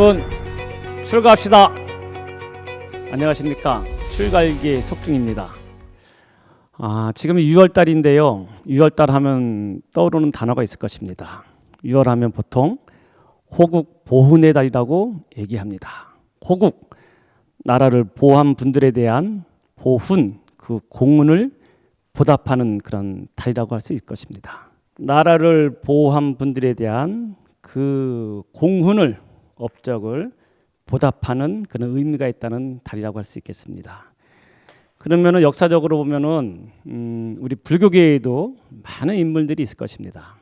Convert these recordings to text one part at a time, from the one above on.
여러분 출가합시다. 안녕하십니까. 출가일기 석중입니다. 지금 6월달인데요. 6월달 하면 떠오르는 단어가 있을 것입니다. 6월 하면 보통 호국 보훈의 달이라고 얘기합니다. 호국, 나라를 보호한 분들에 대한 보훈, 그 공훈을 보답하는 그런 달이라고 할 수 있을 것입니다. 나라를 보호한 분들에 대한 그 공훈을, 업적을 보답하는 그런 의미가 있다는 달이라고 할 수 있겠습니다. 그러면은 역사적으로 보면은 우리 불교계에도 많은 인물들이 있을 것입니다.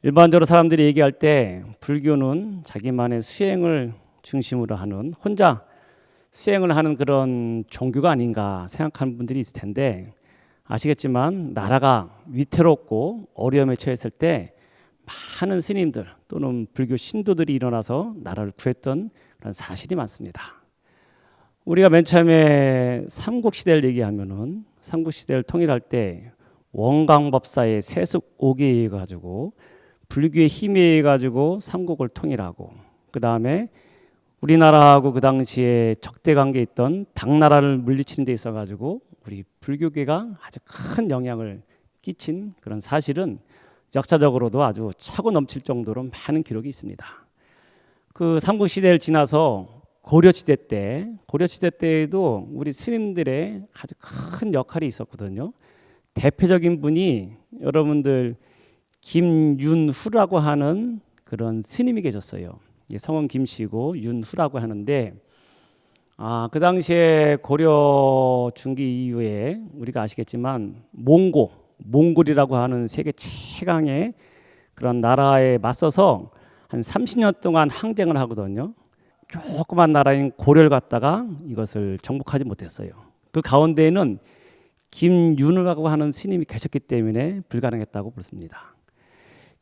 일반적으로 사람들이 얘기할 때 불교는 자기만의 수행을 중심으로 하는, 혼자 수행을 하는 그런 종교가 아닌가 생각하는 분들이 있을 텐데, 아시겠지만 나라가 위태롭고 어려움에 처했을 때 많은 스님들 또는 불교 신도들이 일어나서 나라를 구했던 그런 사실이 많습니다. 우리가 맨 처음에 삼국시대를 얘기하면은, 삼국시대를 통일할 때 원광법사의 세습 5개에 의해 가지고 불교의 힘에 의해 가지고 삼국을 통일하고, 그 다음에 우리나라하고 그 당시에 적대 관계에 있던 당나라를 물리치는 데 있어 가지고 우리 불교계가 아주 큰 영향을 끼친 그런 사실은 역사적으로도 아주 차고 넘칠 정도로 많은 기록이 있습니다. 그 삼국시대를 지나서 고려시대 때에도 우리 스님들의 아주 큰 역할이 있었거든요. 대표적인 분이 여러분들 김윤후라고 하는 그런 스님이 계셨어요. 성은 김씨고 윤후라고 하는데, 그 당시에 고려 중기 이후에 우리가 아시겠지만 몽골이라고 하는 세계 최강의 그런 나라에 맞서서 한 30년 동안 항쟁을 하거든요. 조그만 나라인 고려를 갖다가 이것을 정복하지 못했어요. 그 가운데에는 김윤후라고 하는 스님이 계셨기 때문에 불가능했다고 부릅니다.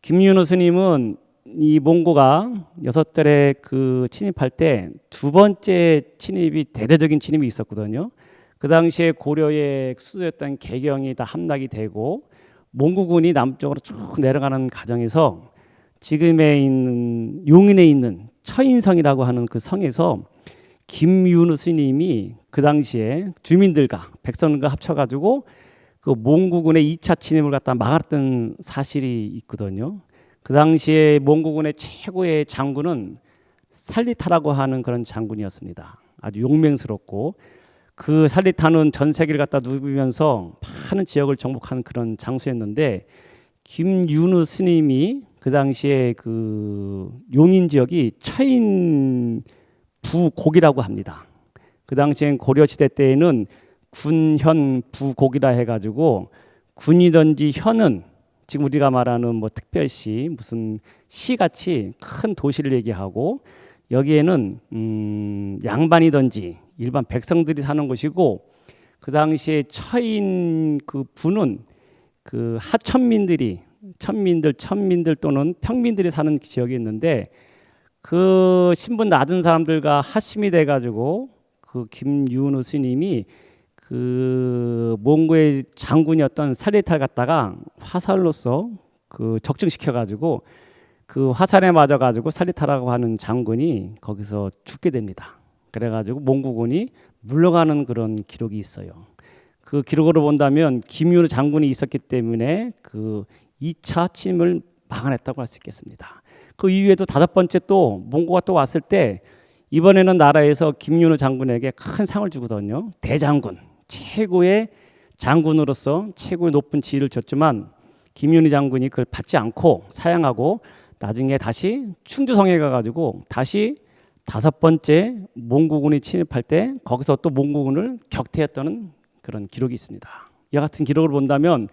김윤후 스님은 이 몽고가 6절에 그 침입할 때 두 번째 침입이 대대적인 침입이 있었거든요. 그 당시에 고려의 수도였던 개경이 다 함락이 되고 몽고군이 남쪽으로 쭉 내려가는 과정에서 지금에 있는 용인에 있는 처인성이라고 하는 그 성에서 김윤후 스님이 그 당시에 주민들과 백성들과 합쳐가지고 그 몽고군의 2차 침입을 갖다 막았던 사실이 있거든요. 그 당시에 몽고군의 최고의 장군은 살리타라고 하는 그런 장군이었습니다. 아주 용맹스럽고, 그 살리타는 전 세계를 갖다 누비면서 많은 지역을 정복하는 그런 장수였는데, 김윤후 스님이 그 당시에 그 용인 지역이 처인 부곡이라고 합니다. 그 당시엔 고려 시대 때에는 군현 부곡이라 해가지고, 군이든지 현은 지금 우리가 말하는 뭐 특별시, 무슨 시같이 큰 도시를 얘기하고, 여기에는 양반이든지 일반 백성들이 사는 곳이고, 그 당시에 처인 그 부는 그 하천민들 또는 평민들이 사는 지역이 있는데, 그 신분 낮은 사람들과 합심이 돼가지고 그 김윤후 스님이 그 몽고의 장군이었던 살리타를 갖다가 화살로서 그 적중시켜가지고 그 화살에 맞아가지고 살리타라고 하는 장군이 거기서 죽게 됩니다. 그래가지고 몽고군이 물러가는 그런 기록이 있어요. 그 기록으로 본다면 김윤후 장군이 있었기 때문에 그 2차 침입을 막아냈다고 할 수 있겠습니다. 그 이후에도 5번째 또 몽고가 또 왔을 때 이번에는 나라에서 김윤후 장군에게 큰 상을 주거든요. 대장군, 최고의 장군으로서 최고의 높은 지위를 줬지만 김윤후 장군이 그걸 받지 않고 사양하고 나중에 다시 충주성에 가가지고 다시 5번째 몽고군이 침입할 때 거기서 또 몽고군을 격퇴했다는 그런 기록이 있습니다. 이와 같은 기록을 본다면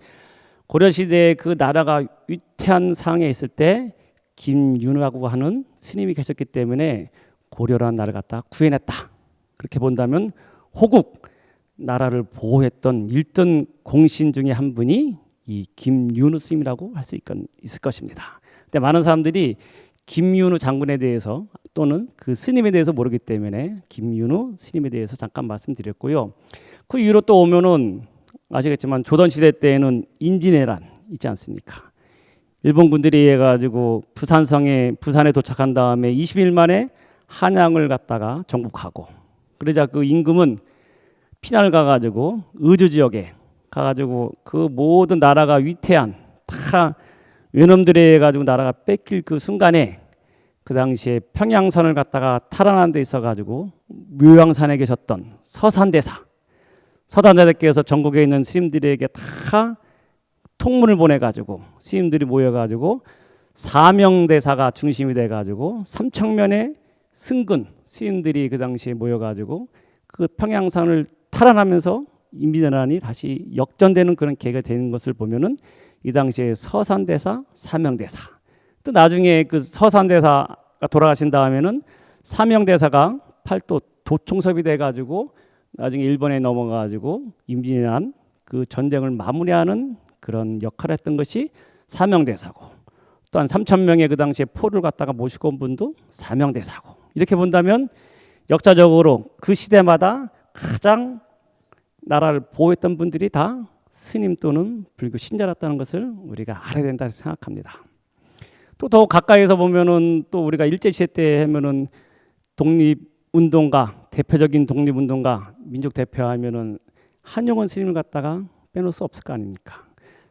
고려시대에 그 나라가 위태한 상황에 있을 때 김윤후라고 하는 스님이 계셨기 때문에 고려라는 나라를 갖다 구해냈다. 그렇게 본다면 호국, 나라를 보호했던 1등 공신 중에 한 분이 이 김윤후 스님이라고 할 수 있을 것입니다. 근데 많은 사람들이 김윤후 장군에 대해서 또는 그 스님에 대해서 모르기 때문에 김윤후 스님에 대해서 잠깐 말씀드렸고요. 그 이후로 또 오면은 아시겠지만 조선시대 때에는 임진왜란 있지 않습니까? 일본 군들이 해가지고 부산에 도착한 다음에 20일 만에 한양을 갖다가 정복하고, 그러자 그 임금은 피난을 가가지고 의주 지역에 가가지고 그 모든 나라가 위태한 다 외놈들에 가지고 나라가 뺏길 그 순간에 그 당시에 평양선을 갖다가 탈환한 데 있어가지고 묘양산에 계셨던 서산대사께서 전국에 있는 스님들에게 다 통문을 보내가지고 스님들이 모여가지고 사명대사가 중심이 돼가지고 3,000명의 승근 스님들이 그 당시에 모여가지고 그 평양산을 탈환하면서 임진왜란이 다시 역전되는 그런 계기가 되는 것을 보면은 이 당시에 서산대사, 사명대사, 또 나중에 그 서산대사가 돌아가신 다음에는 사명대사가 팔도 도총섭이 돼가지고 나중에 일본에 넘어가가지고 임진왜란 그 전쟁을 마무리하는 그런 역할을 했던 것이 사명대사고, 또한 3,000명의 그 당시에 포를 갖다가 모시고 온 분도 사명대사고, 이렇게 본다면 역사적으로 그 시대마다 가장 나라를 보호했던 분들이 다 스님 또는 불교 신자였다는 것을 우리가 알아야 된다 생각합니다. 또 더 가까이서 보면은 또 우리가 일제시대 때 하면은 독립운동가, 대표적인 독립운동가 민족 대표하면은 한용운 스님을 갖다가 빼놓을 수 없을 거 아닙니까?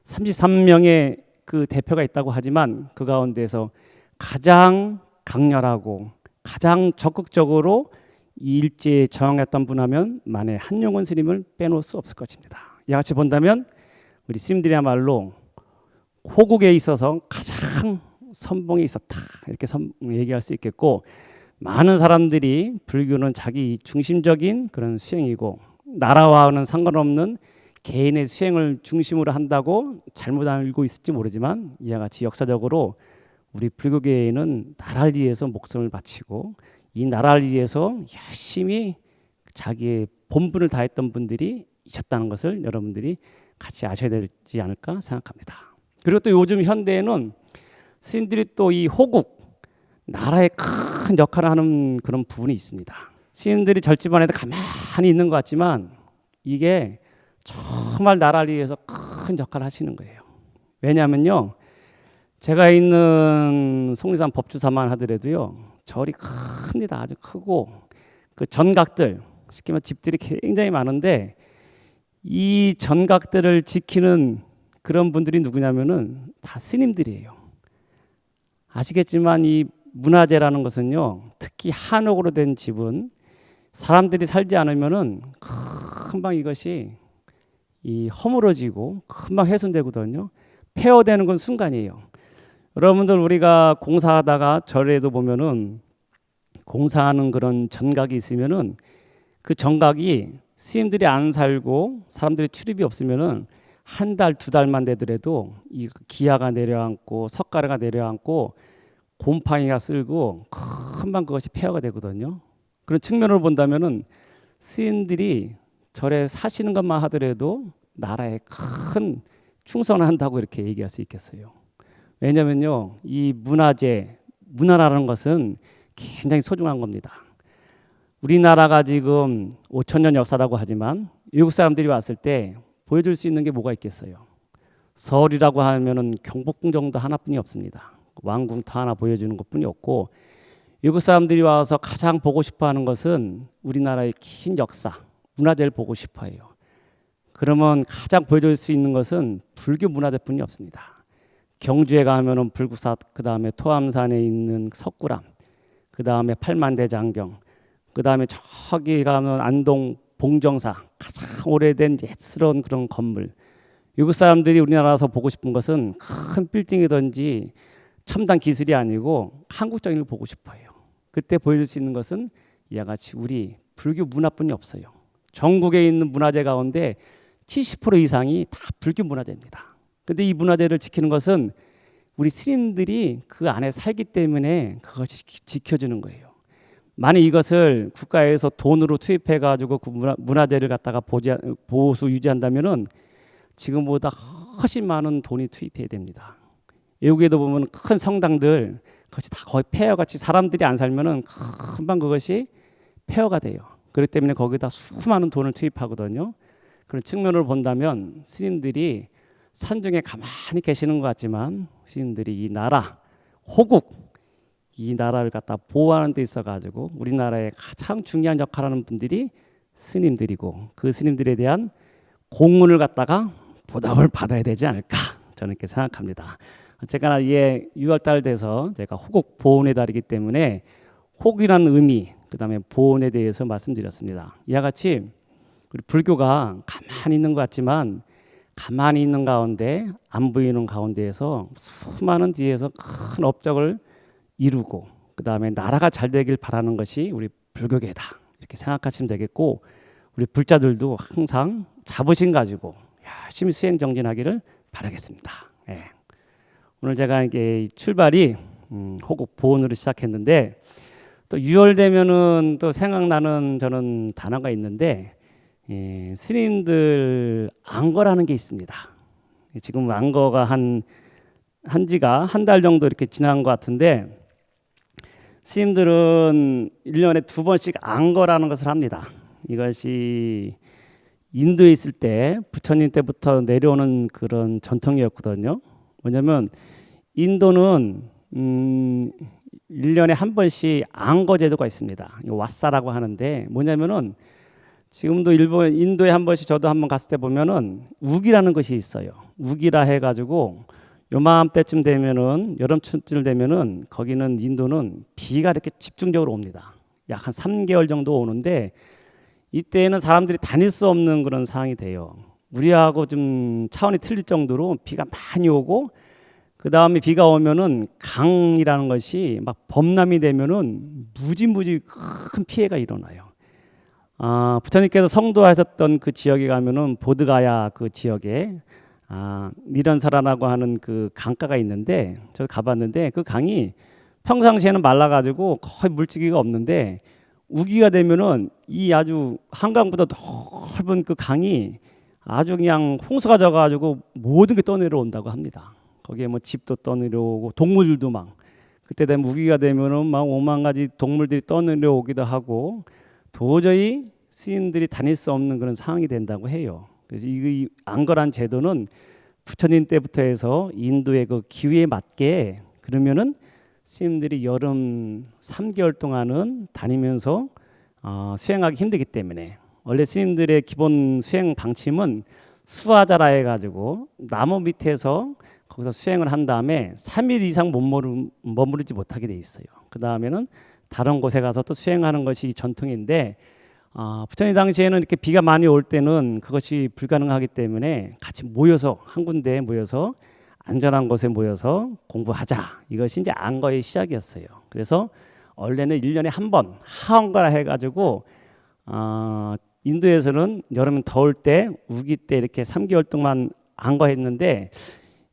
33명의 그 대표가 있다고 하지만 그 가운데서 가장 강렬하고 가장 적극적으로 이 일제에 저항했던 분 하면 만에 한용운 스님을 빼놓을 수 없을 것입니다. 이와 같이 본다면 우리 스님들이야말로 호국에 있어서 가장 선봉에 있었다, 이렇게 얘기할 수 있겠고, 많은 사람들이 불교는 자기 중심적인 그런 수행이고 나라와는 상관없는 개인의 수행을 중심으로 한다고 잘못 알고 있을지 모르지만, 이와 같이 역사적으로 우리 불교계에는 나라를 위해서 목숨을 바치고 이 나라를 위해서 열심히 자기의 본분을 다했던 분들이 있었다는 것을 여러분들이 같이 아셔야 되지 않을까 생각합니다. 그리고 또 요즘 현대에는 스님들이 또 이 호국, 나라에 큰 역할을 하는 그런 부분이 있습니다. 스님들이 절집안에도 가만히 있는 것 같지만 이게 정말 나라를 위해서 큰 역할을 하시는 거예요. 왜냐하면요, 제가 있는 속리산 법주사만 하더라도요, 절이 큽니다. 아주 크고 그 전각들, 쉽게 말해 집들이 굉장히 많은데 이 전각들을 지키는 그런 분들이 누구냐면은 다 스님들이에요. 아시겠지만 이 문화재라는 것은요, 특히 한옥으로 된 집은 사람들이 살지 않으면은 금방 이것이 이 허물어지고 금방 훼손되거든요. 폐허되는 건 순간이에요. 여러분들 우리가 공사하다가 절에도 보면은 공사하는 그런 전각이 있으면은 그 전각이 스님들이 안 살고 사람들이 출입이 없으면은 한 달, 두 달만 되더라도 이 기아가 내려앉고 석가래가 내려앉고 곰팡이가 쓸고 금방 그것이 폐허가 되거든요. 그런 측면으로 본다면은 스님들이 절에 사시는 것만 하더라도 나라에 큰 충성을 한다고 이렇게 얘기할 수 있겠어요. 왜냐면요, 이 문화재, 문화라는 것은 굉장히 소중한 겁니다. 우리나라가 지금 5,000년 역사라고 하지만 외국 사람들이 왔을 때 보여줄 수 있는 게 뭐가 있겠어요? 서울이라고 하면은 경복궁 정도 하나뿐이 없습니다. 왕궁터 하나 보여주는 것뿐이 없고, 외국 사람들이 와서 가장 보고 싶어하는 것은 우리나라의 긴 역사, 문화재를 보고 싶어해요. 그러면 가장 보여줄 수 있는 것은 불교 문화재뿐이 없습니다. 경주에 가면은 불국사, 그 다음에 토암산에 있는 석굴암, 그 다음에 팔만대장경, 그 다음에 저기 가면 안동 봉정사, 가장 오래된 옛스러운 그런 건물. 외국 사람들이 우리나라에서 보고 싶은 것은 큰 빌딩이든지 첨단 기술이 아니고 한국적인 걸 보고 싶어요. 그때 보여줄 수 있는 것은 이와 같이 우리 불교 문화뿐이 없어요. 전국에 있는 문화재 가운데 70% 이상이 다 불교 문화재입니다. 그런데 이 문화재를 지키는 것은 우리 스님들이 그 안에 살기 때문에 그것이 지켜주는 거예요. 만약 이것을 국가에서 돈으로 투입해 가지고 그 문화재를 갖다가 보수 유지한다면은 지금보다 훨씬 많은 돈이 투입해야 됩니다. 외국에도 보면 큰 성당들 그것이 다 거의 폐허같이 사람들이 안 살면은 금방 그것이 폐허가 돼요. 그렇기 때문에 거기다 수많은 돈을 투입하거든요. 그런 측면으로 본다면 스님들이 산중에 가만히 계시는 것 같지만 스님들이 이 나라, 호국, 이 나라를 갖다 보호하는 데 있어 가지고 우리나라에 가장 중요한 역할을 하는 분들이 스님들이고 그 스님들에 대한 공문을 갖다가 보답을 받아야 되지 않을까 저는 이렇게 생각합니다. 어쨌거나 이게 6월달 돼서 제가 호국 보훈의 달이기 때문에 호국이라는 의미 그다음에 보훈에 대해서 말씀드렸습니다. 이와 같이 우리 불교가 가만히 있는 것 같지만 가만히 있는 가운데 안 보이는 가운데에서 수많은 뒤에서 큰 업적을 이루고 그다음에 나라가 잘 되길 바라는 것이 우리 불교계다 이렇게 생각하시면 되겠고 우리 불자들도 항상 자부심 가지고 열심히 수행 정진하기를 바라겠습니다. 예. 오늘 제가 이게 출발이 호국 보훈으로 시작했는데 또 6월 되면은 또 생각나는 저는 단어가 있는데 스님들 안거라는 게 있습니다. 지금 안거가 한 지가 한 달 정도 이렇게 지난 것 같은데 스님들은 1년에 2번씩 안거라는 것을 합니다. 이것이 인도에 있을 때 부처님 때부터 내려오는 그런 전통이었거든요. 뭐냐면 인도는 1년에 한 번씩 안거 제도가 있습니다. 왓사라고 하는데 뭐냐면은 지금도 인도에 한 번씩 저도 한번 갔을 때 보면은 우기라는 것이 있어요. 우기라 해가지고 요맘때쯤 되면은 여름쯤 되면은 거기는 인도는 비가 이렇게 집중적으로 옵니다. 약 한 3개월 정도 오는데 이때는 사람들이 다닐 수 없는 그런 상황이 돼요. 우리하고 좀 차원이 틀릴 정도로 비가 많이 오고 그 다음에 비가 오면은 강이라는 것이 막 범람이 되면은 무지무지 큰 피해가 일어나요. 부처님께서 성도하셨던 그 지역에 가면은 보드가야 그 지역에 니런사라라고 하는 그 강가가 있는데 저 가봤는데 그 강이 평상시에는 말라가지고 거의 물지기가 없는데 우기가 되면은 이 아주 한강보다 넓은 그 강이 아주 그냥 홍수가 져가지고 모든 게 떠내려온다고 합니다. 거기에 뭐 집도 떠내려오고 동물들도 막 그때 되면 우기가 되면은 막 5만 가지 동물들이 떠내려오기도 하고 도저히 스님들이 다닐 수 없는 그런 상황이 된다고 해요. 그래서 이 안거란 제도는 부처님 때부터 해서 인도의 그 기후에 맞게 그러면은 스님들이 여름 3개월 동안은 다니면서 수행하기 힘들기 때문에 원래 스님들의 기본 수행 방침은 수화자라 해가지고 나무 밑에서 거기서 수행을 한 다음에 3일 이상 머무르지 못하게 돼 있어요. 그 다음에는 다른 곳에 가서 또 수행하는 것이 전통인데 부처님 당시에는 이렇게 비가 많이 올 때는 그것이 불가능하기 때문에 같이 모여서 한 군데에 모여서 안전한 곳에 모여서 공부하자. 이것이 이제 안거의 시작이었어요. 그래서 원래는 1년에 한 번 하원거라 해가지고 인도에서는 여름 더울 때 우기 때 이렇게 3개월 동안 안거했는데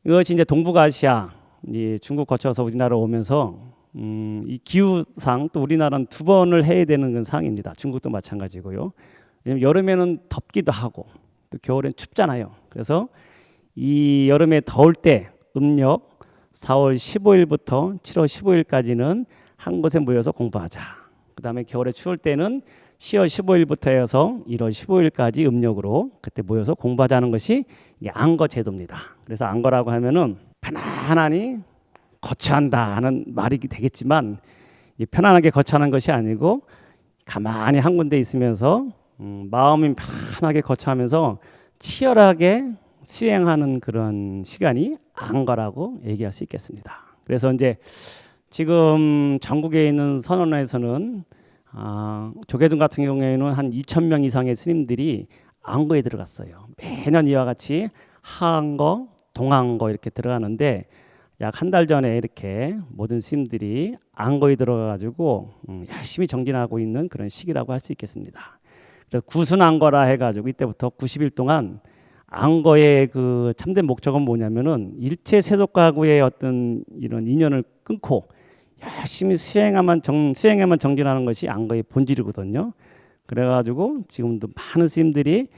이것이 이제 동북아시아 중국 거쳐서 우리나라 오면서 이 기후상 또 우리나라는 2번을 해야 되는 그런 상황입니다. 중국도 마찬가지고요. 왜냐면 여름에는 덥기도 하고 또 겨울엔 춥잖아요. 그래서 이 여름에 더울 때 음력 4월 15일부터 7월 15일까지는 한 곳에 모여서 공부하자. 그 다음에 겨울에 추울 때는 10월 15일부터 해서 1월 15일까지 음력으로 그때 모여서 공부하자는 것이 이게 안거 제도입니다. 그래서 안거라고 하면은 편안하니 거처한다 하는 말이 되겠지만 편안하게 거처하는 것이 아니고 가만히 한 군데 있으면서 마음이 편안하게 거처하면서 치열하게 수행하는 그런 시간이 안거라고 얘기할 수 있겠습니다. 그래서 이제 지금 전국에 있는 선원에서는 조계종 같은 경우에는 한 2,000명 이상의 스님들이 안거에 들어갔어요. 매년 이와 같이 하안거, 동안거 이렇게 들어가는데 약 한 달 전에 이렇게 모든 스님들이 안거에 들어가가지고 열심히 정진하고 있는 그런 시기라고 할 수 있겠습니다. 그래서 구순안거라 해가지고 이때부터 90일 동안 안거의 그 참된 목적은 뭐냐면은 일체 세속가구의 어떤 이런 인연을 끊고 열심히 수행에만 정진하는 것이 안거의 본질이거든요. 그래가지고 지금도 많은 스님들이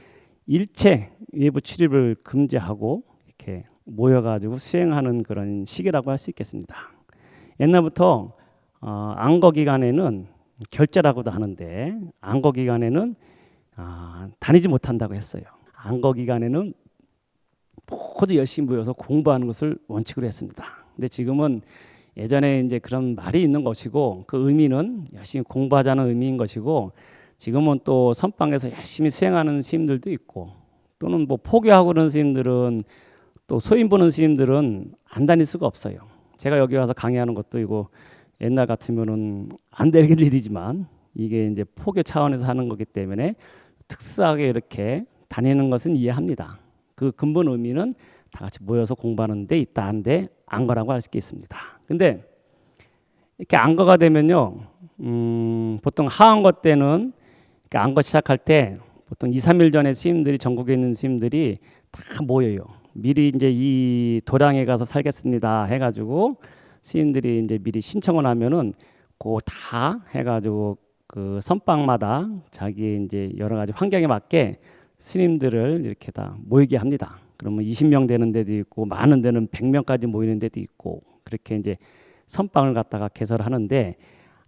일체 외부 출입을 금지하고 이렇게 모여가지고 수행하는 그런 시기라고 할 수 있겠습니다. 옛날부터 안거 기간에는 결제라고도 하는데 안거 기간에는 다니지 못한다고 했어요. 안거 기간에는 모두 열심히 모여서 공부하는 것을 원칙으로 했습니다. 근데 지금은 예전에 이제 그런 말이 있는 것이고 그 의미는 열심히 공부하자는 의미인 것이고 지금은 또 선방에서 열심히 수행하는 스님들도 있고 또는 뭐 포교하고 그런 스님들은 또 소인 보는 스님들은 안 다닐 수가 없어요. 제가 여기 와서 강의하는 것도 이거 옛날 같으면은 안 될 일이지만 이게 이제 포교 차원에서 하는 거기 때문에 특수하게 이렇게 다니는 것은 이해합니다. 그 근본 의미는 다 같이 모여서 공부하는 데 있다 한데 안거라고 할 수 있습니다. 근데 이렇게 안거가 되면요, 보통 하안거 때는 안거 시작할 때 보통 2, 3일 전에 스님들이 전국에 있는 스님들이 다 모여요. 미리 이제 이 도량에 가서 살겠습니다 해가지고 스님들이 이제 미리 신청을 하면은 그거 다 해가지고 그 선방마다 자기 이제 여러 가지 환경에 맞게 스님들을 이렇게 다 모이게 합니다. 그러면 20명 되는 데도 있고 많은 데는 100명까지 모이는 데도 있고 그렇게 이제 선방을 갖다가 개설하는데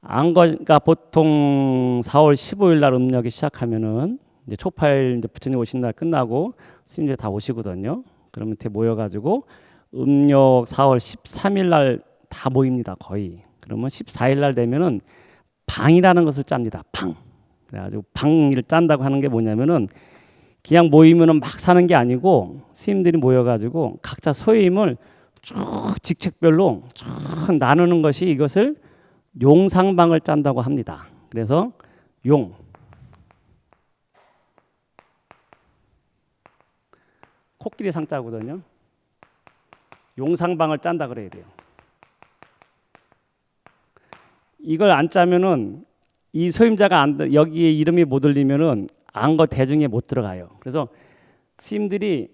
안거가 보통 4월 15일 날 음력이 시작하면은 이제 초팔 이제 부처님 오신 날 끝나고 스님들 다 오시거든요. 그러면 이렇게 모여가지고 음력 4월 13일 날 다 모입니다. 거의. 그러면 14일 날 되면은 방이라는 것을 짭니다. 방. 그래가지고 방을 짠다고 하는 게 뭐냐면은 그냥 모이면은 막 사는 게 아니고 스님들이 모여가지고 각자 소임을 쭉 직책별로 쭉 나누는 것이 이것을 용상방을 짠다고 합니다. 그래서 용 코끼리 상자거든요. 용상방을 짠다 그래야 돼요. 이걸 안 짜면은 이 소임자가 여기에 이름이 못 올리면은 안거 대중에 못 들어가요. 그래서 스님들이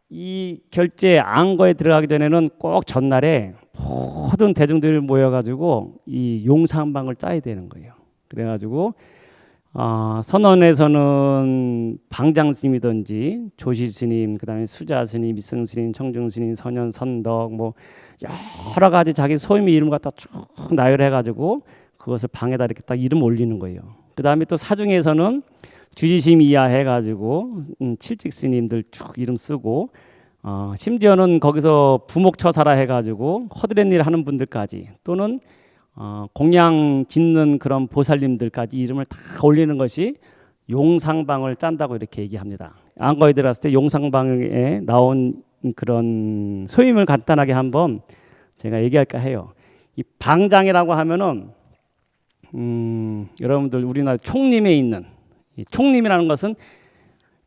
이 결제 안거에 들어가기 전에는 꼭 전날에 모든 대중들이 모여가지고 이 용상방을 짜야 되는 거예요. 그래가지고 선원에서는 방장 스님이든지 조시 스님, 그다음에 수자 스님, 미승 스님, 청중 스님, 선현, 선덕 뭐 여러 가지 자기 소임의 이름 갖다 쭉 나열해가지고 그것을 방에다 이렇게 딱 이름 올리는 거예요. 그다음에 또 사중에서는 주지심 이하 해가지고 칠직 스님들 쭉 이름 쓰고 심지어는 거기서 부목처사라 해가지고 허드렛 일 하는 분들까지 또는 공양 짓는 그런 보살님들까지 이름을 다 올리는 것이 용상방을 짠다고 이렇게 얘기합니다. 안거에 들어갔을 때 용상방에 나온 그런 소임을 간단하게 한번 제가 얘기할까 해요. 이 방장이라고 하면은 여러분들 우리나라 총림에 있는 이 총림이라는 것은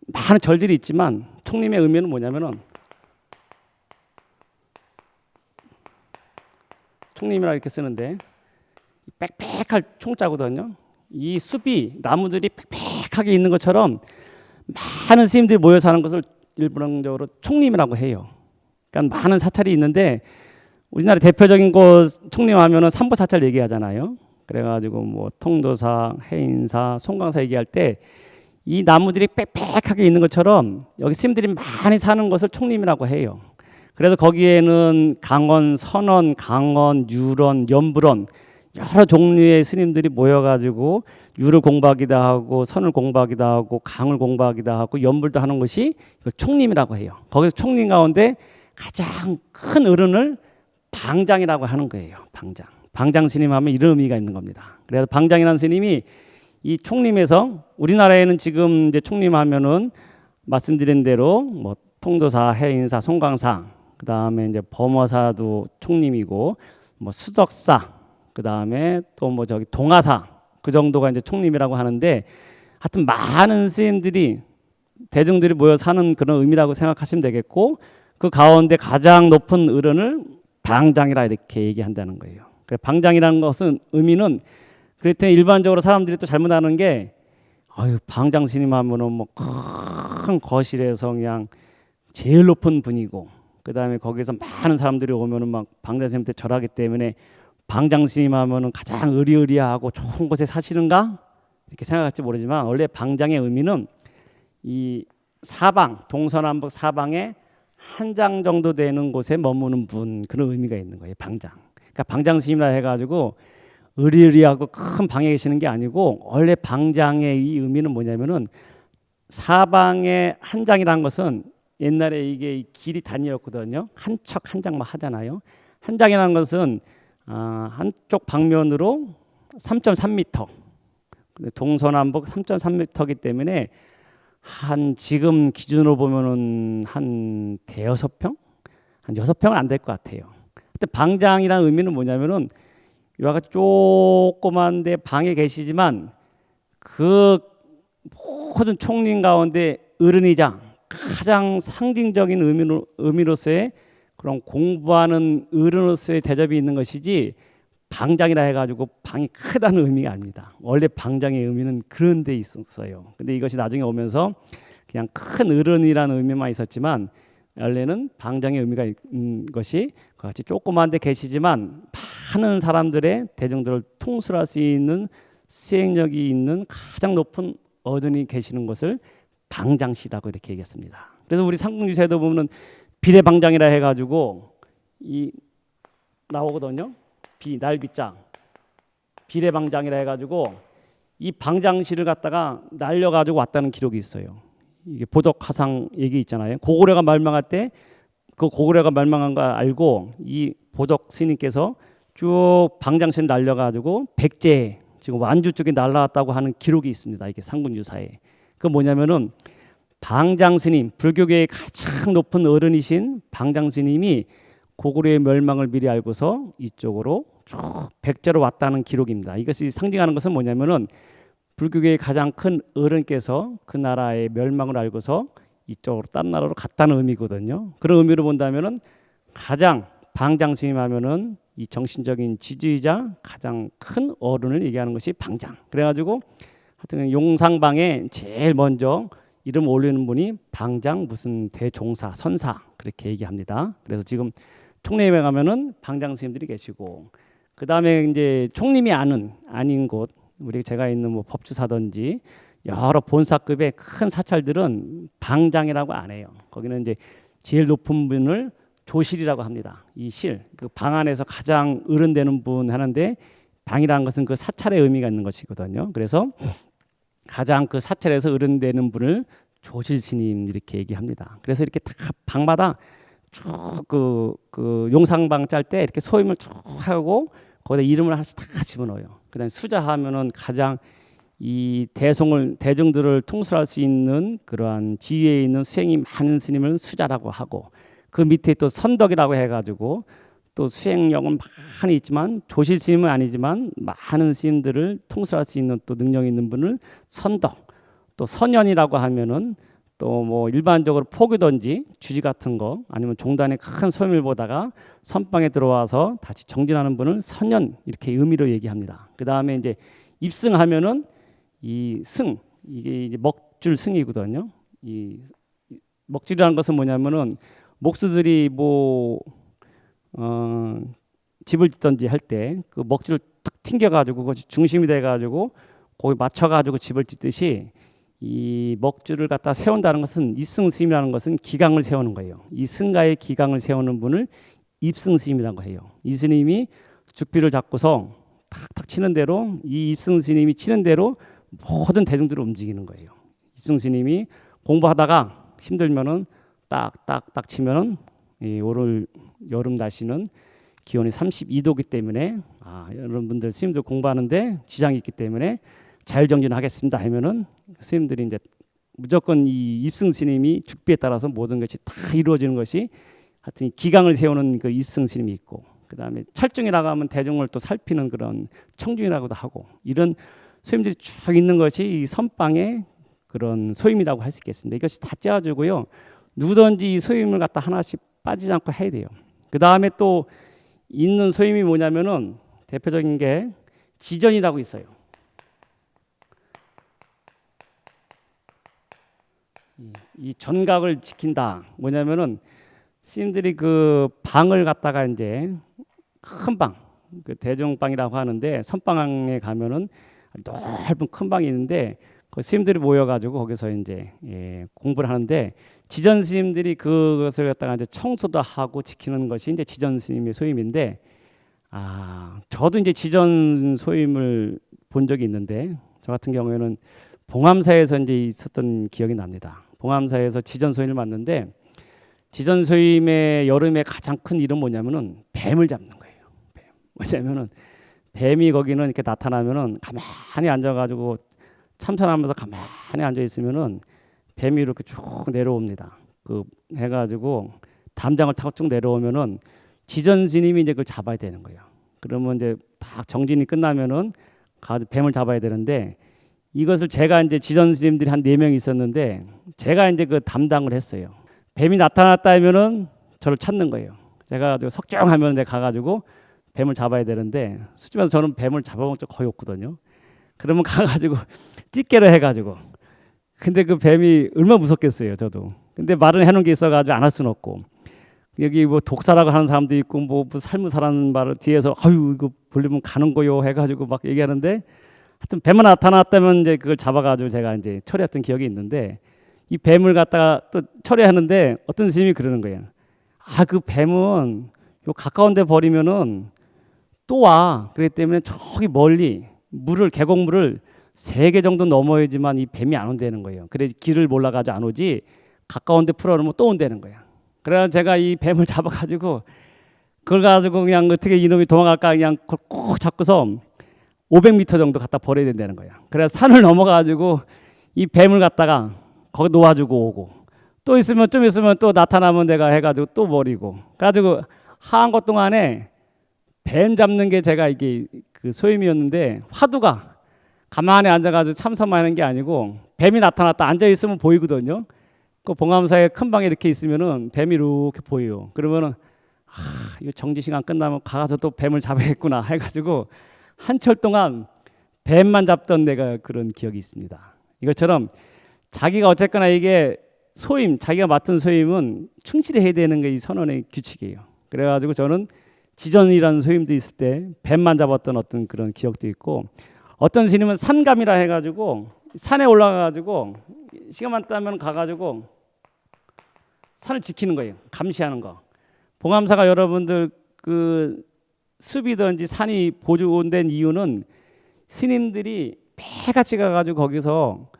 많은 절들이 있지만 총림의 의미는 뭐냐면은 총림이라 이렇게 쓰는데 빽빽할 총자거든요. 이 숲이 나무들이 빽빽하게 있는 것처럼 많은 스님들이 모여 사는 것을 일본적으로 총림이라고 해요. 그러니까 많은 사찰이 있는데 우리나라 대표적인 곳 총림하면은 삼보사찰 얘기하잖아요. 그래가지고 뭐 통도사, 해인사, 송광사 얘기할 때 이 나무들이 빽빽하게 있는 것처럼 여기 스님들이 많이 사는 것을 총림이라고 해요. 그래서 거기에는 강원, 선원, 강원, 유론, 연불원 여러 종류의 스님들이 모여가지고 유를 공부하기도 하고 선을 공부하기도 하고 강을 공부하기도 하고 연불도 하는 것이 이걸 총림이라고 해요. 거기서 총림 가운데 가장 큰 어른을 방장이라고 하는 거예요. 방장 스님 하면 이런 의미가 있는 겁니다. 그래서 방장이라는 스님이 이 총림에서 우리나라에는 지금 이제 총림하면은 말씀드린 대로 뭐 통도사, 해인사, 송광사, 그 다음에 이제 범어사도 총림이고 뭐 수덕사, 그 다음에 또 뭐 저기 동아사 그 정도가 이제 총림이라고 하는데 하여튼 많은 스님들이 대중들이 모여 사는 그런 의미라고 생각하시면 되겠고 그 가운데 가장 높은 어른을 방장이라 이렇게 얘기한다는 거예요. 방장이라는 것은 의미는 그랬더니 일반적으로 사람들이 또 잘못 아는 게 방장 스님 하면은 뭐 큰 거실에서 그냥 제일 높은 분이고 그 다음에 거기서 많은 사람들이 오면은 막 방장 스님한테 절하기 때문에 방장 스님 하면은 가장 의리의리하고 좋은 곳에 사시는가 이렇게 생각할지 모르지만 원래 방장의 의미는 이 사방 동서남북 사방에 한 장 정도 되는 곳에 머무는 분 그런 의미가 있는 거예요. 방장. 그러니까 방장 스님이라 해가지고 의리의리하고 큰 방에 계시는 게 아니고 원래 방장의 이 의미는 뭐냐면은 사방에 한 장이라는 것은 옛날에 이게 길이 단위였거든요. 한 척 한 장만 하잖아요. 한 장이라는 것은 한쪽 방면으로 3.3m, 동서남북 3.3m이기 때문에 한 지금 기준으로 보면은 한 대여섯 평, 한 6평은 안 될 것 같아요. 근데 방장이라는 의미는 뭐냐면은 이와 같이 조그만데 방에 계시지만 그 모든 총림 가운데 어른이자 가장 상징적인 의미로서의 그런 공부하는 어른으로서의 대접이 있는 것이지 방장이라 해가지고 방이 크다는 의미가 아닙니다. 원래 방장의 의미는 그런 데 있었어요. 근데 이것이 나중에 오면서 그냥 큰 어른이라는 의미만 있었지만 원래는 방장의 의미가 있는 것이 그같이 조그만 데 계시지만 많은 사람들의 대중들을 통솔할 수 있는 수행력이 있는 가장 높은 어른이 계시는 것을 방장시라고 이렇게 얘기했습니다. 그래서 우리 삼국유사에도 보면 비례방장이라 해가지고 이 나오거든요. 날비자 비례방장이라 해가지고 이 방장시를 갖다가 날려가지고 왔다는 기록이 있어요. 이게 보덕화상 얘기 있잖아요. 고구려가 멸망할 때 그 고구려가 멸망한 거 알고 이 보덕 스님께서 쭉 방장시를 날려가지고 백제 지금 완주 쪽에 날라왔다고 하는 기록이 있습니다. 이게 삼국유사에. 그 뭐냐면은 방장스님, 불교계의 가장 높은 어른이신 방장스님이 고구려의 멸망을 미리 알고서 이쪽으로 쭉 백제로 왔다는 기록입니다. 이것이 상징하는 것은 뭐냐면은 불교계의 가장 큰 어른께서 그 나라의 멸망을 알고서 이쪽으로 딴 나라로 갔다는 의미거든요. 그런 의미로 본다면은 가장 방장스님 하면은 이 정신적인 지주이자 가장 큰 어른을 얘기하는 것이 방장. 그래가지고 하여튼 용상방에 제일 먼저 이름 올리는 분이 방장 무슨 대종사 선사 그렇게 얘기합니다. 그래서 지금 총림에 가면은 방장 스님들이 계시고 그 다음에 이제 총림이 아닌 곳 우리 제가 있는 뭐 법주사든지 여러 본사급의 큰 사찰들은 방장이라고 안 해요. 거기는 이제 제일 높은 분을 조실이라고 합니다. 이 실, 그 방 안에서 가장 어른되는 분 하는데 방이라는 것은 그 사찰의 의미가 있는 것이거든요. 그래서 가장 그 사찰에서 어른되는 분을 조실 스님 이렇게 얘기합니다. 그래서 이렇게 다 방마다 쭉 그 용상방 짤 때 이렇게 소임을 쭉 하고 거기다 이름을 하나씩 다 집어넣어요. 그다음에 수자하면은 가장 이 대중들을 통솔할 수 있는 그러한 지위에 있는 수행이 많은 스님을 수자라고 하고 그 밑에 또 선덕이라고 해가지고 또 수행력은 많이 있지만 조실 스님은 아니지만 많은 스님들을 통솔할 수 있는 또 능력 있는 분을 선덕, 또 선현이라고 하면은 또 뭐 일반적으로 포교든지 주지 같은 거 아니면 종단의 큰 소임을 보다가 선방에 들어와서 다시 정진하는 분을 선현 이렇게 의미로 얘기합니다. 그 다음에 이제 입승하면은 이 승 이게 이제 먹줄 승이거든요. 이 먹줄이라는 것은 뭐냐면은 목수들이 뭐 집을 짓든지 할 때 그 먹줄을 탁 튕겨가지고 그것이 중심이 돼가지고 거기 맞춰가지고 집을 짓듯이 이 먹줄을 갖다 세운다는 것은 입승스님이라는 것은 기강을 세우는 거예요. 이 승가의 기강을 세우는 분을 입승스님이라고 해요. 이 스님이 죽비를 잡고서 탁탁 치는 대로 이 입승스님이 치는 대로 모든 대중들을 움직이는 거예요. 입승스님이 공부하다가 힘들면은 딱딱딱 치면은 이 올 여름 날씨는 기온이 32도이기 때문에 여러분들 스님들 공부하는데 지장이 있기 때문에 자율정진하겠습니다 하면은 스님들이 이제 무조건 이 입승 스님이 죽비에 따라서 모든 것이 다 이루어지는 것이 하여튼 기강을 세우는 그 입승 스님이 있고 그 다음에 찰중이라고 하면 대중을 또 살피는 그런 청중이라고도 하고 이런 소임들이 쭉 있는 것이 이 선방의 그런 소임이라고 할 수 있겠습니다. 이것이 다 짜주고요. 누구든지 이 소임을 갖다 하나씩 빠지지 않고 해야 돼요. 그 다음에 또 있는 소임이 뭐냐면은 대표적인 게 지전이라고 있어요. 이 전각을 지킨다. 뭐냐면은 스님들이 그 방을 갖다가 이제 큰 방, 그 대종방이라고 하는데 선방에 가면은 넓은 큰 방이 있는데 그 스님들이 모여가지고 거기서 이제 공부를 하는데 지전 스님들이 그것을 갖다가 이제 청소도 하고 지키는 것이 이제 지전 스님의 소임인데 저도 이제 지전 소임을 본 적이 있는데 저 같은 경우에는 봉암사에서 이제 있었던 기억이 납니다. 봉암사에서 지전 소임을 맡는데 지전 소임의 여름에 가장 큰 일은 뭐냐면은 뱀을 잡는 거예요. 뱀. 왜냐면은 뱀이 거기는 이렇게 나타나면은 가만히 앉아가지고 참선하면서 가만히 앉아 있으면은 뱀이 이렇게 쭉 내려옵니다. 그 해가지고 담장을 타고 쭉 내려오면은 지전 스님이 이제 그걸 잡아야 되는 거예요. 그러면 이제 다 정진이 끝나면은 가서 뱀을 잡아야 되는데 이것을 제가 이제 지전 스님들이 한 4명 있었는데 제가 이제 그 담당을 했어요. 뱀이 나타났다 하면은 저를 찾는 거예요. 제가 가지고 석정하면 내가 가가지고 뱀을 잡아야 되는데 솔직히 말해서 저는 뱀을 잡아본 적 거의 없거든요. 그러면 가가지고 찌개로 해가지고 근데 그 뱀이 얼마나 무섭겠어요. 저도. 근데 말은 해놓은 게 있어가지고 안 할 수는 없고 여기 뭐 독사라고 하는 사람도 있고 뭐 살무사라는 말을 뒤에서 아유 이거 보려면 가는 거요 해가지고 막 얘기하는데 하여튼 뱀만 나타났다면 이제 그걸 잡아가지고 제가 이제 처리했던 기억이 있는데 이 뱀을 갖다가 또 처리하는데 어떤 스님이 그러는 거예요. 아 그 뱀은 요 가까운 데 버리면은 또 와. 그렇기 때문에 저기 멀리 물을 계곡물을 3개 정도 넘어야지만 이 뱀이 안 온다는 거예요. 그래서 길을 몰라가지고 안 오지 가까운 데 풀어놓으면 또 온다는 거예요. 그래서 제가 이 뱀을 잡아가지고 그걸 가지고 그냥 어떻게 이놈이 도망갈까 그냥 꼭 잡고서 500m 정도 갖다 버려야 된다는 거예요. 그래서 산을 넘어가지고 이 뱀을 갖다가 거기 놓아주고 오고 또 있으면 좀 있으면 또 나타나면 내가 해가지고 또 버리고 그래가지고 한 것 동안에 뱀 잡는 게 제가 이게 그 소임이었는데 화두가 가만히 앉아가지고 참선만 하는 게 아니고 뱀이 나타났다 앉아 있으면 보이거든요. 그 봉암사에 큰 방에 이렇게 있으면은 뱀이 이렇게 보여요. 그러면은 이거 정지 시간 끝나면 가서 또 뱀을 잡아야겠구나 해가지고 한철 동안 뱀만 잡던 내가 그런 기억이 있습니다. 이것처럼 자기가 어쨌거나 이게 소임, 자기가 맡은 소임은 충실히 해야 되는 게 이 선언의 규칙이에요. 그래가지고 저는 지전이라는 소임도 있을 때 뱀만 잡았던 어떤 그런 기억도 있고 어떤 스님은 산감이라 해가지고 산에 올라가가지고 시간만 따면 가가지고 산을 지키는 거예요. 감시하는 거. 봉암사가 여러분들 그 숲이든지 산이 보존된 이유는 스님들이 매같이 가가지고 거기서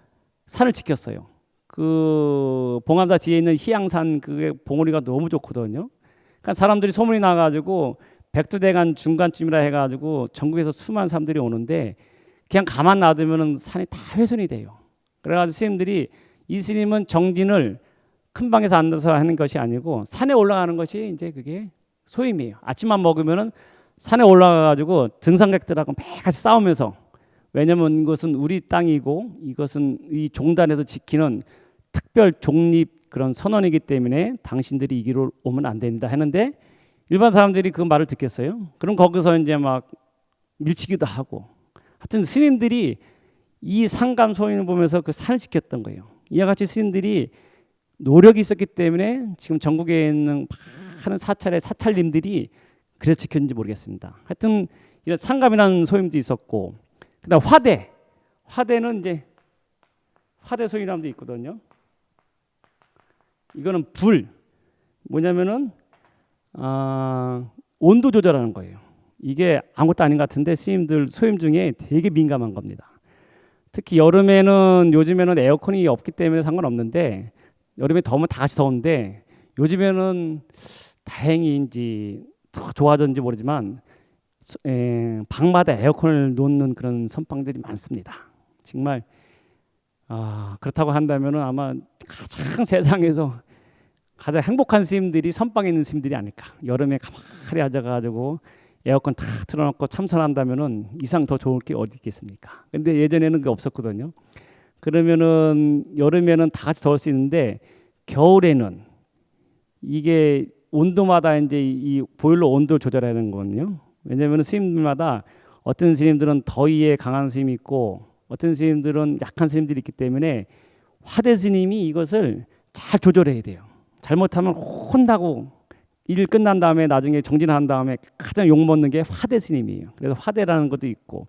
산을 지켰어요. 그 봉암사 뒤에 있는 희양산 그게 봉우리가 너무 좋거든요. 그러니까 사람들이 소문이 나가지고 백두대간 중간쯤이라 해가지고 전국에서 수많은 사람들이 오는데 그냥 가만 놔두면은 산이 다 훼손이 돼요. 그래가지고 스님들이 이 스님은 정진을 큰 방에서 앉아서 하는 것이 아니고 산에 올라가는 것이 이제 그게 소임이에요. 아침만 먹으면은 산에 올라가가지고 등산객들하고 매같이 싸우면서 왜냐면 이것은 우리 땅이고 이것은 이 종단에서 지키는 특별 독립 그런 선언이기 때문에 당신들이 이 길로 오면 안 된다 하는데 일반 사람들이 그 말을 듣겠어요? 그럼 거기서 이제 막 밀치기도 하고 하여튼 스님들이 이 상감 소인을 보면서 그 산을 지켰던 거예요. 이와 같이 스님들이 노력이 있었기 때문에 지금 전국에 있는 많은 사찰의 사찰님들이 그래 지켰는지 모르겠습니다. 하여튼 이런 상감이라는 소임도 있었고 그다음 화대는 이제 화대 소임이라는 게 있거든요. 이거는 불 뭐냐면은 온도 조절하는 거예요. 이게 아무것도 아닌 것 같은데 스님들 소임 중에 되게 민감한 겁니다. 특히 여름에는 요즘에는 에어컨이 없기 때문에 상관없는데 여름에 더우면 다 같이 더운데 요즘에는 다행인지 더 좋아졌는지 모르지만 방마다 에어컨을 놓는 그런 선방들이 많습니다. 정말 그렇다고 한다면은 아마 가장 세상에서 가장 행복한 스님들이 선방에 있는 스님들이 아닐까. 여름에 가만히 앉아가지고 에어컨 다 틀어놓고 참선한다면은 이상 더 좋을 게 어디 있겠습니까? 근데 예전에는 그게 없었거든요. 그러면은 여름에는 다 같이 더울 수 있는데 겨울에는 이게 온도마다 이제 이 보일러 온도를 조절하는 거거든요. 왜냐하면 스님들마다 어떤 스님들은 더위에 강한 스님이 있고 어떤 스님들은 약한 스님들이 있기 때문에 화대 스님이 이것을 잘 조절해야 돼요. 잘못하면 혼나고 일 끝난 다음에 나중에 정진한 다음에 가장 욕먹는 게 화대 스님이에요. 그래서 화대라는 것도 있고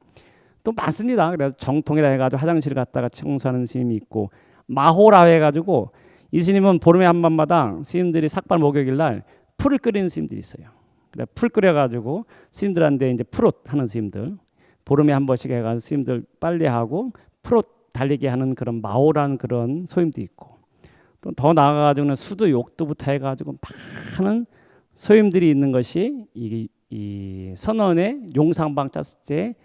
또 많습니다. 그래서 정통이라 해가지고 화장실 갔다가 청소하는 스님이 있고 마호라 해가지고 이 스님은 보름에 한 번마다 스님들이 삭발 목요일 날 풀을 끓이는 스님들이 있어요. 그래 풀 끓여가지고 스님들한테 이제 풀옷 하는 스님들 보름에 한 번씩 해가지고 스님들 빨래하고 풀옷 달리게 하는 그런 마호라는 그런 소임도 있고 또 더 나아가지고는 수도 욕도부터 해가지고 많은 소임들이 있는 것이 이게 이 선언의 용상방 짰을 때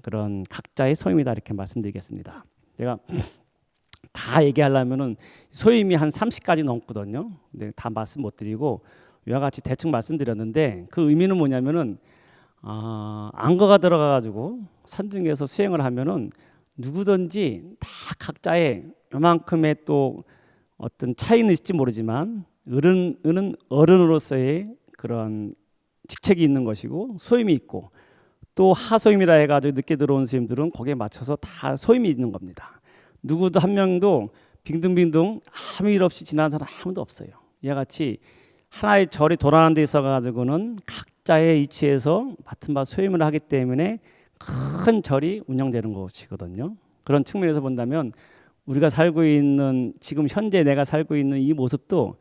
그런 각자의 소임이다 이렇게 말씀드리겠습니다. 제가 다 얘기하려면은 소임이 한 30가지 넘거든요. 근데 다 말씀 못 드리고 이와 같이 대충 말씀드렸는데 그 의미는 뭐냐면은 안거가 들어가가지고 산중에서 수행을 하면은 누구든지 다 각자의 요만큼의 또 어떤 차이는 있을지 모르지만 어른은 어른으로서의 그런 직책이 있는 것이고 소임이 있고 또 하소임이라 해가지고 늦게 들어온 스님들은 거기에 맞춰서 다 소임이 있는 겁니다. 누구도 한 명도 빙둥빙둥 아무 일 없이 지나는 사람 아무도 없어요. 이와 같이 하나의 절이 돌아가는 데 있어 가지고는 각자의 위치에서 맡은 바 소임을 하기 때문에 큰 절이 운영되는 것이거든요. 그런 측면에서 본다면 우리가 살고 있는 지금 현재 내가 살고 있는 이 모습도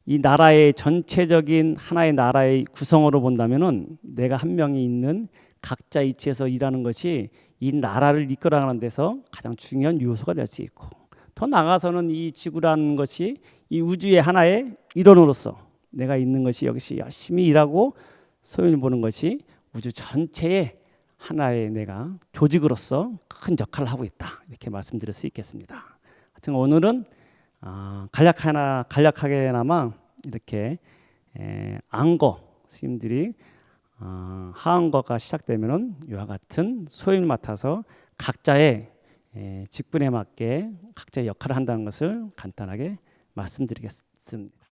이 나라의 전체적인 하나의 나라의 구성으로 본다면은 내가 한 명이 있는 각자 위치에서 일하는 것이 이 나라를 이끌어가는 데서 가장 중요한 요소가 될 수 있고 더 나아가서는 이 지구라는 것이 이 우주의 하나의 일원으로서 내가 있는 것이 여기서 열심히 일하고 소임을 보는 것이 우주 전체의 하나의 내가 조직으로서 큰 역할을 하고 있다 이렇게 말씀드릴 수 있겠습니다. 하여튼 오늘은 간략하게나마 이렇게 안거 스님들이 하안거가 시작되면은 이와 같은 소임을 맡아서 각자의 직분에 맞게 각자의 역할을 한다는 것을 간단하게 말씀드리겠습니다.